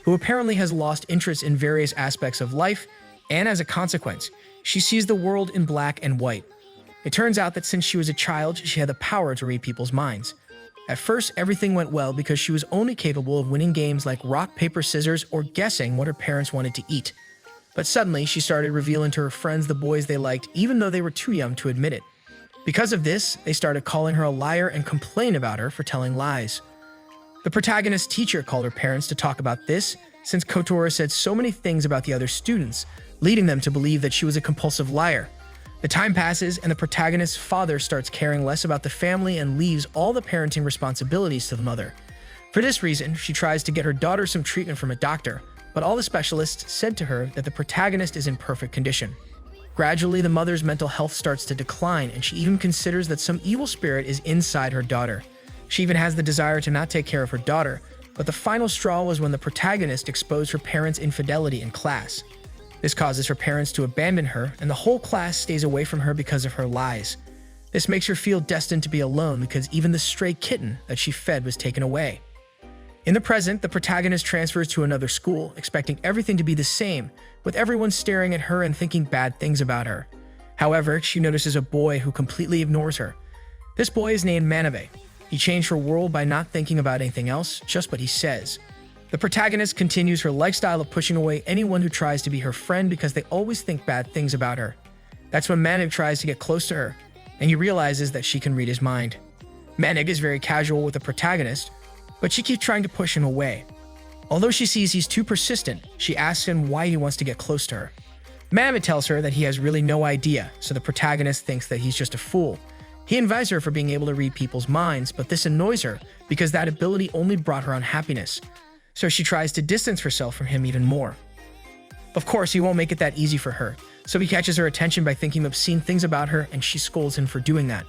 who apparently has lost interest in various aspects of life, and as a consequence, she sees the world in black and white. It turns out that since she was a child, she had the power to read people's minds. At first, everything went well because she was only capable of winning games like rock, paper, scissors, or guessing what her parents wanted to eat. But suddenly, she started revealing to her friends the boys they liked, even though they were too young to admit it. Because of this, they started calling her a liar and complain about her for telling lies. The protagonist's teacher called her parents to talk about this, since Kotora said so many things about the other students, leading them to believe that she was a compulsive liar. The time passes, and the protagonist's father starts caring less about the family and leaves all the parenting responsibilities to the mother. For this reason, she tries to get her daughter some treatment from a doctor, but all the specialists said to her that the protagonist is in perfect condition. Gradually, the mother's mental health starts to decline, and she even considers that some evil spirit is inside her daughter. She even has the desire to not take care of her daughter, but the final straw was when the protagonist exposed her parents' infidelity in class. This causes her parents to abandon her, and the whole class stays away from her because of her lies. This makes her feel destined to be alone because even the stray kitten that she fed was taken away. In the present, the protagonist transfers to another school, expecting everything to be the same, with everyone staring at her and thinking bad things about her. However, she notices a boy who completely ignores her. This boy is named Manabe. He changed her world by not thinking about anything else, just what he says. The protagonist continues her lifestyle of pushing away anyone who tries to be her friend because they always think bad things about her. That's when Manig tries to get close to her, and he realizes that she can read his mind. Manig is very casual with the protagonist, but she keeps trying to push him away. Although she sees he's too persistent, she asks him why he wants to get close to her. Manig tells her that he has really no idea, so the protagonist thinks that he's just a fool. He envies her for being able to read people's minds, but this annoys her because that ability only brought her unhappiness. So she tries to distance herself from him even more. Of course, he won't make it that easy for her, so he catches her attention by thinking obscene things about her, and she scolds him for doing that.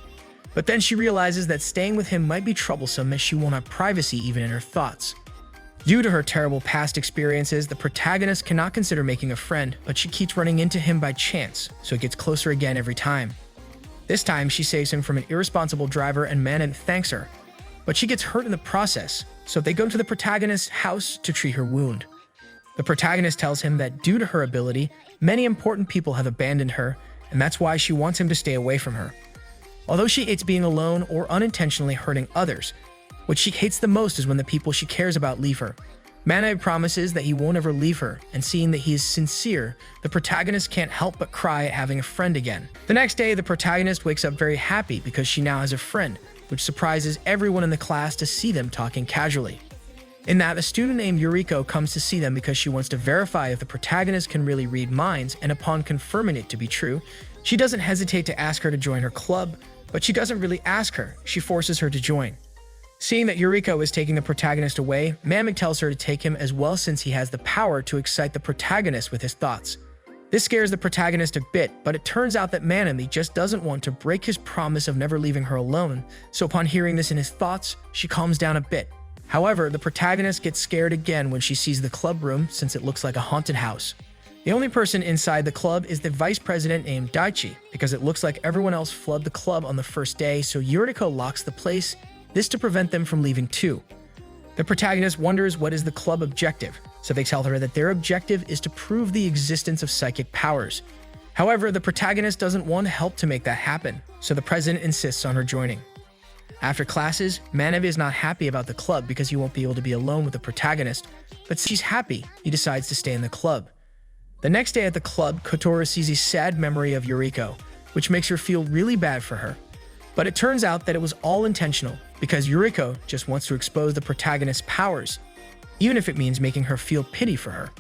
But then she realizes that staying with him might be troublesome as she won't have privacy even in her thoughts. Due to her terrible past experiences, the protagonist cannot consider making a friend, but she keeps running into him by chance, so it gets closer again every time. This time, she saves him from an irresponsible driver and Manon thanks her, but she gets hurt in the process, so they go to the protagonist's house to treat her wound. The protagonist tells him that due to her ability, many important people have abandoned her, and that's why she wants him to stay away from her. Although she hates being alone or unintentionally hurting others, what she hates the most is when the people she cares about leave her. Manai promises that he won't ever leave her, and seeing that he is sincere, the protagonist can't help but cry at having a friend again. The next day, the protagonist wakes up very happy because she now has a friend, which surprises everyone in the class to see them talking casually. In that, a student named Yuriko comes to see them because she wants to verify if the protagonist can really read minds, and upon confirming it to be true, she doesn't hesitate to ask her to join her club, but she doesn't really ask her, she forces her to join. Seeing that Yuriko is taking the protagonist away, Mamek tells her to take him as well since he has the power to excite the protagonist with his thoughts. This scares the protagonist a bit, but it turns out that Manami just doesn't want to break his promise of never leaving her alone, so upon hearing this in his thoughts, she calms down a bit. However, the protagonist gets scared again when she sees the club room since it looks like a haunted house. The only person inside the club is the vice president named Daichi, because it looks like everyone else flooded the club on the first day, so Yuriko locks the place, this to prevent them from leaving too. The protagonist wonders what is the club objective, so they tell her that their objective is to prove the existence of psychic powers. However, the protagonist doesn't want help to make that happen, so the president insists on her joining. After classes, Manav is not happy about the club because he won't be able to be alone with the protagonist, but since she's happy, he decides to stay in the club. The next day at the club, Kotora sees a sad memory of Yuriko, which makes her feel really bad for her. But it turns out that it was all intentional, because Yuriko just wants to expose the protagonist's powers, even if it means making her feel pity for her.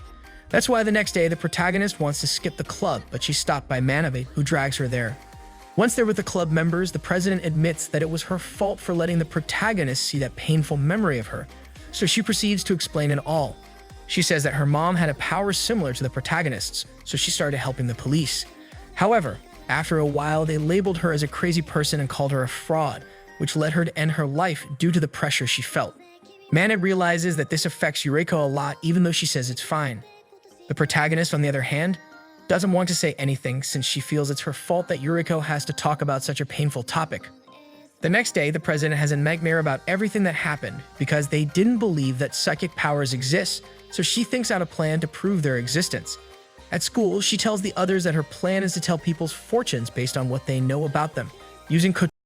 That's why the next day the protagonist wants to skip the club, but she's stopped by Manabe, who drags her there. Once they're with the club members, the president admits that it was her fault for letting the protagonist see that painful memory of her, so she proceeds to explain it all. She says that her mom had a power similar to the protagonist's, so she started helping the police. However, after a while, they labeled her as a crazy person and called her a fraud, which led her to end her life due to the pressure she felt. Manib realizes that this affects Yuriko a lot even though she says it's fine. The protagonist, on the other hand, doesn't want to say anything since she feels it's her fault that Yuriko has to talk about such a painful topic. The next day, the president has a nightmare about everything that happened because they didn't believe that psychic powers exist, so she thinks out a plan to prove their existence. At school, she tells the others that her plan is to tell people's fortunes based on what they know about them, using